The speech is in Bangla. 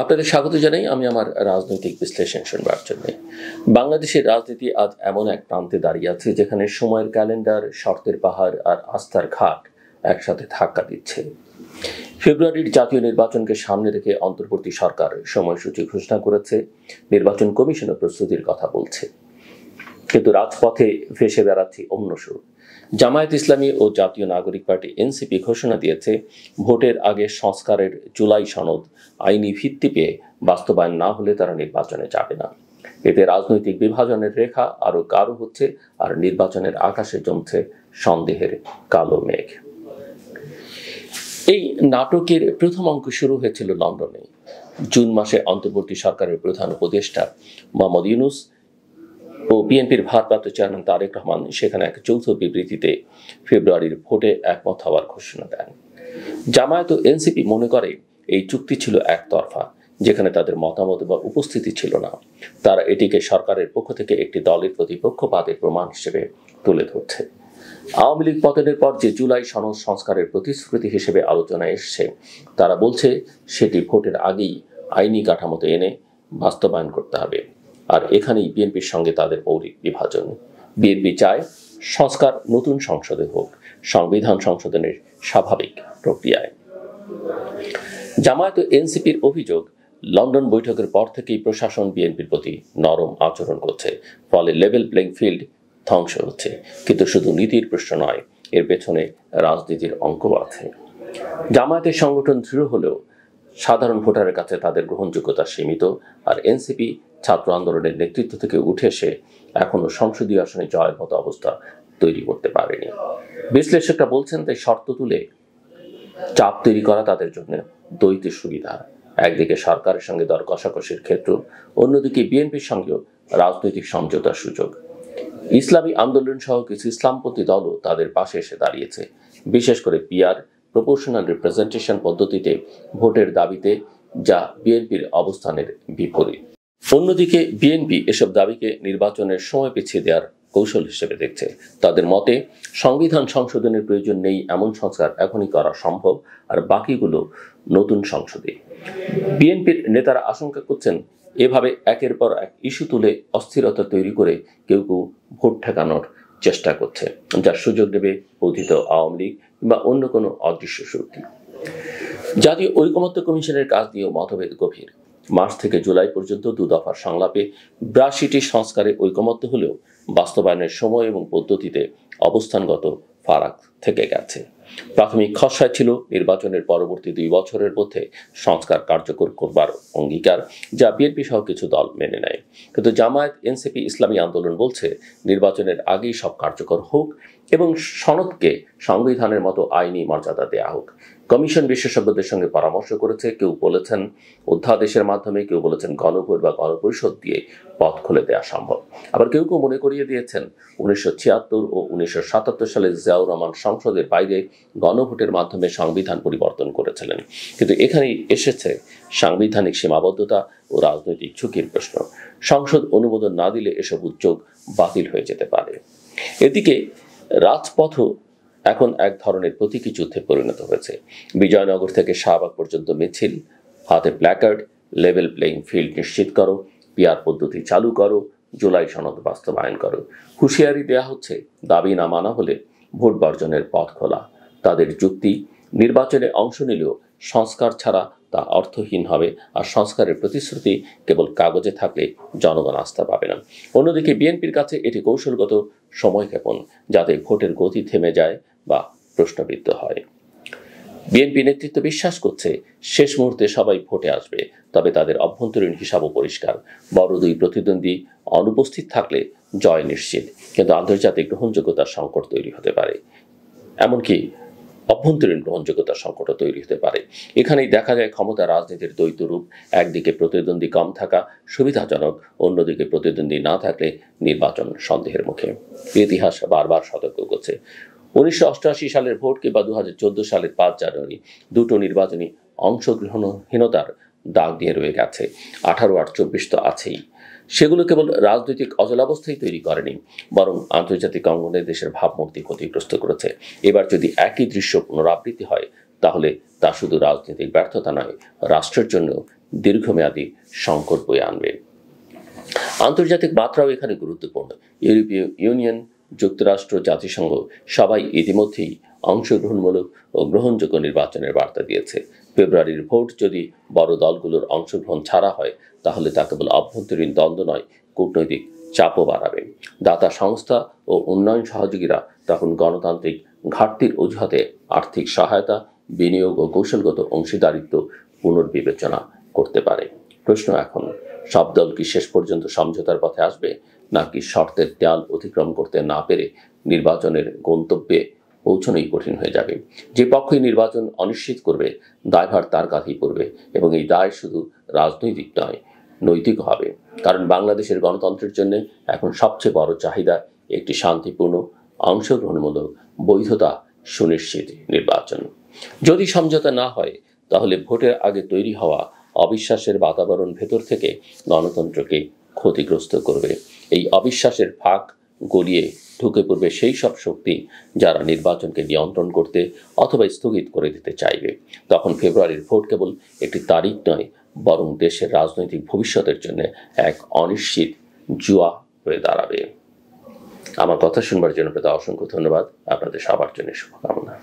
আপনাদের স্বাগত জানাই। আমি আমার রাজনৈতিক বিশ্লেষণ শুনবার জন্য। বাংলাদেশের রাজনীতি আজ এমন এক প্রান্তে দাঁড়িয়ে আছে যেখানে সময়ের ক্যালেন্ডার, শর্তের পাহাড় আর আস্থার ঘাট একসাথে ধাক্কা দিচ্ছে। ফেব্রুয়ারির জাতীয় নির্বাচনকে সামনে রেখে অন্তর্বর্তী সরকার সময়সূচি ঘোষণা করেছে, নির্বাচন কমিশনের প্রস্তুতির কথা বলছে, কিন্তু রাজপথে ভেসে বেড়াচ্ছে অন্য সুর। জামায়াত ইসলামী ও জাতীয় নাগরিক পার্টি এনসিপি ঘোষণা দিয়েছে, ভোটের আগে সংস্কারের জুলাই সনদ আইনি ভিত্তি পেয়ে বাস্তবায়ন না হলে তারা নির্বাচনে যাবে না। এতে রাজনৈতিক বিভাজনের রেখা আরো গাঢ় হচ্ছে আর নির্বাচনের আকাশে জমছে সন্দেহের কালো মেঘ। এই নাটকের প্রথম অঙ্ক শুরু হয়েছিল লন্ডনে। জুন মাসে অন্তর্বর্তী সরকারের প্রধান উপদেষ্টা মোহাম্মদ ইউনূস ও বিএনপির ভারপ্রাপ্ত চেয়ারম্যান তারেক রহমান সেখানে এক যৌথ বিবৃতিতে ফেব্রুয়ারির ভোটে একমত হওয়ার ঘোষণা দেন। জামায়াত ও এনসিপি মনে করে এই চুক্তি ছিল একতরফা, যেখানে তাদের মতামত বা উপস্থিতি ছিল না। তারা এটিকে সরকারের পক্ষ থেকে একটি দলের প্রতি পক্ষপাতের প্রমাণ হিসেবে তুলে ধরছে। আওয়ামী লীগ পতনের পর যে জুলাই সনদ সংস্কারের প্রতিশ্রুতি হিসেবে আলোচনায় এসছে, তারা বলছে সেটি ভোটের আগেই আইনি কাঠামোতে এনে বাস্তবায়ন করতে হবে। আর এখানেই বিএনপির সঙ্গে তাদের মৌলিক বিভাজন। বিএনপি চায় সংস্কার নতুন সংসদে হোক, সংবিধান সংশোধনের স্বাভাবিক প্রক্রিয়ায়। জামায়াত ও এনসিপির অভিযোগ, লন্ডন বৈঠকের পর থেকেই প্রশাসন বিএনপির প্রতি নরম আচরণ করছে, ফলে লেভেল প্লেইং ফিল্ড ধ্বংস হচ্ছে। কিন্তু শুধু নীতির প্রশ্ন নয়, এর পেছনে রাজনীতির অঙ্ক আছে। জামায়াতের সংগঠন দৃঢ় হলেও সাধারণ ভোটারের কাছে তাদের গ্রহণযোগ্যতা সীমিত, আর এনসিপি ছাত্র আন্দোলনের নেতৃত্ব থেকে উঠে এসে এখনো সংসদীয় আসনে জয়ের মতো অবস্থা তৈরি করতে পারেনি। বিশ্লেষকরা বলছেন, তাই শর্ত তুলে চাপ তৈরি করা তাদের জন্য দ্বৈত সুবিধা। একদিকে সরকারের সঙ্গে দর কষাকষির ক্ষেত্র, অন্যদিকে বিএনপির সঙ্গেও রাজনৈতিক সমঝোতার সুযোগ। ইসলামী আন্দোলন সহ কিছু ইসলামপন্থী দলও তাদের পাশে এসে দাঁড়িয়েছে, বিশেষ করে পিআর প্রপোর্শনাল রিপ্রেজেন্টেশন পদ্ধতিতে ভোটের দাবিতে, যা বিএনপির অবস্থানের বিপরীত। অন্যদিকে বিএনপি এসব দাবিকে নির্বাচনের সময় পিছিয়ে দেওয়ার কৌশল হিসেবে দেখছে। তাদের মতে সংবিধান সংশোধনের প্রয়োজন নেই এমন সংস্কার এখনই করা সম্ভব, আর বাকিগুলো নতুন সংসদে। বিএনপির নেতারা আশঙ্কা করছেন, এভাবে একের পর এক ইস্যু তুলে অস্থিরতা তৈরি করে কেউ কেউ ভোট ঠেকানোর চেষ্টা করছে, যার সুযোগ দেবে অতীত আওয়ামী লীগ বা অন্য কোনো অদৃশ্য শক্তি। জাতীয় ঐকমত্য কমিশনের কাজ নিয়েও মতভেদ গভীর। মার্চ থেকে জুলাই পর্যন্ত 2 দফার সংলাপে 82টি সংস্কারে ঐকমত্য হলেও বাস্তবায়নের সময় এবং পদ্ধতিতে অবস্থানগত ফারাক থেকে গেছে। প্রাথমিক খসড়ায় ছিল নির্বাচনের পরবর্তী 2 বছরের মধ্যে সংস্কার কার্যকর করবার অঙ্গীকার, যা বিএনপি সহ কিছু দল মেনে নেয়। কিন্তু জামায়াত, এনসিপি, ইসলামী আন্দোলন বলছে নির্বাচনের আগেই সব কার্যকর হোক এবং সনদকে সংবিধানের মতো আইনি মর্যাদা দেয়া হোক। কমিশন বিশেষজ্ঞদের সঙ্গে পরামর্শ করেছে। কেউ বলেছেন অধ্যাদেশের মাধ্যমে, কেউ বলেছেন গণভোট বা গণপরিষদ দিয়ে পথ খুলে দেওয়া সম্ভব। আবার কেউ কেউ মনে করিয়ে দিয়েছেন 1976 ও 1977 সালে জিয়াউর রহমান সংসদের বাইরে গণভোটের মাধ্যমে সংবিধান পরিবর্তন করেছিলেন। কিন্তু এখানেই এসেছে সাংবিধানিক সীমাবদ্ধতা ও রাজনৈতিক ঝুঁকির প্রশ্ন। সংসদ অনুমোদন না দিলে এসব উদ্যোগ বাতিল হয়ে যেতে পারে। এদিকে রাজপথও এখন এক ধরনের প্রতীকী যুদ্ধে পরিণত হয়েছে। বিজয়নগর থেকে শাহবাগ পর্যন্ত মিছিল, হাতে প্ল্যাকার্ড, লেভেল প্লেইং ফিল্ড নিশ্চিত করো, পিআর পদ্ধতি চালু করো, জুলাই সনদ বাস্তবায়ন করো। হুঁশিয়ারি দেয়া হচ্ছে, দাবি না মানা হলে ভোট বর্জনের পথ খোলা। তাদের যুক্তি, নির্বাচনে অংশ নিলেও সংস্কার ছাড়া তা অর্থহীন হবে, আর সংস্কারের প্রতিশ্রুতি কেবল কাগজে থাকলে জনগণ আস্থা পাবে না। অন্যদিকে বিএনপির কাছে এটি কৌশলগত সময়ক্ষেপণ, যাতে ভোটের গতি থেমে যায় বা প্রশ্নবিদ্ধ হয়। বিএনপি নেতৃত্ব বিশ্বাস করছে শেষ মুহূর্তে সবাই ভোটে আসবে, তবে তাদের অভ্যন্তরীণ হিসাবও পরিষ্কার। বড় 2 প্রতিদ্বন্দ্বী অনুপস্থিত থাকলে জয় নিশ্চিত, কিন্তু আন্তর্জাতিক গ্রহণযোগ্যতার সংকট তৈরি হতে পারে, এমনকি অভ্যন্তরীণ গ্রহণযোগ্যতার সংকটও তৈরি হতে পারে। এখানেই দেখা যায় ক্ষমতা রাজনীতির দ্বৈত রূপ। একদিকে প্রতিদ্বন্দ্বী কম থাকা সুবিধাজনক, অন্যদিকে প্রতিদ্বন্দ্বী না থাকলে নির্বাচন সন্দেহের মুখে। ইতিহাস বারবার সতর্ক করছে। 1988 সালের ভোট কিংবা 2014 সালের 5 জানুয়ারি দুটো নির্বাচনী অংশগ্রহণহীনতার দাগ দিয়ে রয়ে গেছে। 18 আর 24 তো আছেই। সেগুলো কেবল রাজনৈতিক অচলাবস্থাই তৈরি করেনি, বরং আন্তর্জাতিক অঙ্গনে দেশের ভাবমূর্তি ক্ষতিগ্রস্ত করেছে। এবার যদি একই দৃশ্য পুনরাবৃত্তি হয়, তাহলে তা শুধু রাজনৈতিক ব্যর্থতা নয়, রাষ্ট্রের জন্য দীর্ঘমেয়াদী সংকট বয়ে আনবে। আন্তর্জাতিক মাত্রাও এখানে গুরুত্বপূর্ণ। ইউরোপীয় ইউনিয়ন, যুক্তরাষ্ট্র, জাতিসংঘ সবাই ইতিমধ্যেই অংশগ্রহণমূলক ও গ্রহণযোগ্য নির্বাচনের বার্তা দিয়েছে। ফেব্রুয়ারির ভোট যদি বড় দলগুলোর অংশগ্রহণ ছাড়া হয়, তাহলে তা কেবল অভ্যন্তরীণ দ্বন্দ্ব নয়, কূটনৈতিক চাপও বাড়াবে। দাতা সংস্থা ও উন্নয়ন সহযোগীরা তখন গণতান্ত্রিক ঘাটতির অজুহাতে আর্থিক সহায়তা, বিনিয়োগ ও কৌশলগত অংশীদারিত্ব পুনর্বিবেচনা করতে পারে। প্রশ্ন এখন, সব দল কি শেষ পর্যন্ত সমঝোতার পথে আসবে, নাকি শর্তের দেয়াল অতিক্রম করতে না পেরে নির্বাচনের গন্তব্যে পৌঁছানোই কঠিন হয়ে যাবে? যে পক্ষই নির্বাচন অনিশ্চিত করবে, দায়ভার তার কাঁধেই পড়বে, এবং এই দায় শুধু রাজনৈতিক নয়, নৈতিক হবে। কারণ বাংলাদেশের গণতন্ত্রের জন্য এখন সবচেয়ে বড় চাহিদা একটি শান্তিপূর্ণ, অংশগ্রহণমূলক, বৈধতা সুনিশ্চিত নির্বাচন। যদি সমঝোতা না হয়, তাহলে ভোটের আগে তৈরি হওয়া অবিশ্বাসের বাতাবরণ ভেতর থেকে গণতন্ত্রকে ক্ষতিগ্রস্ত করবে। এই অবিশ্বাসের ফাঁক গলিয়ে ঢুকে পড়বে সেই সব শক্তি যারা নির্বাচনকে নিয়ন্ত্রণ করতে অথবা স্থগিত করে দিতে চাইবে। তখন ফেব্রুয়ারির ভোট কেবল একটি তারিখ নয়, বরং দেশের রাজনৈতিক ভবিষ্যতের জন্য এক অনিশ্চিত জুয়া হয়ে দাঁড়াবে। আমার কথা শুনবার জন্য অসংখ্য ধন্যবাদ। আপনাদের সবার জন্য শুভকামনা।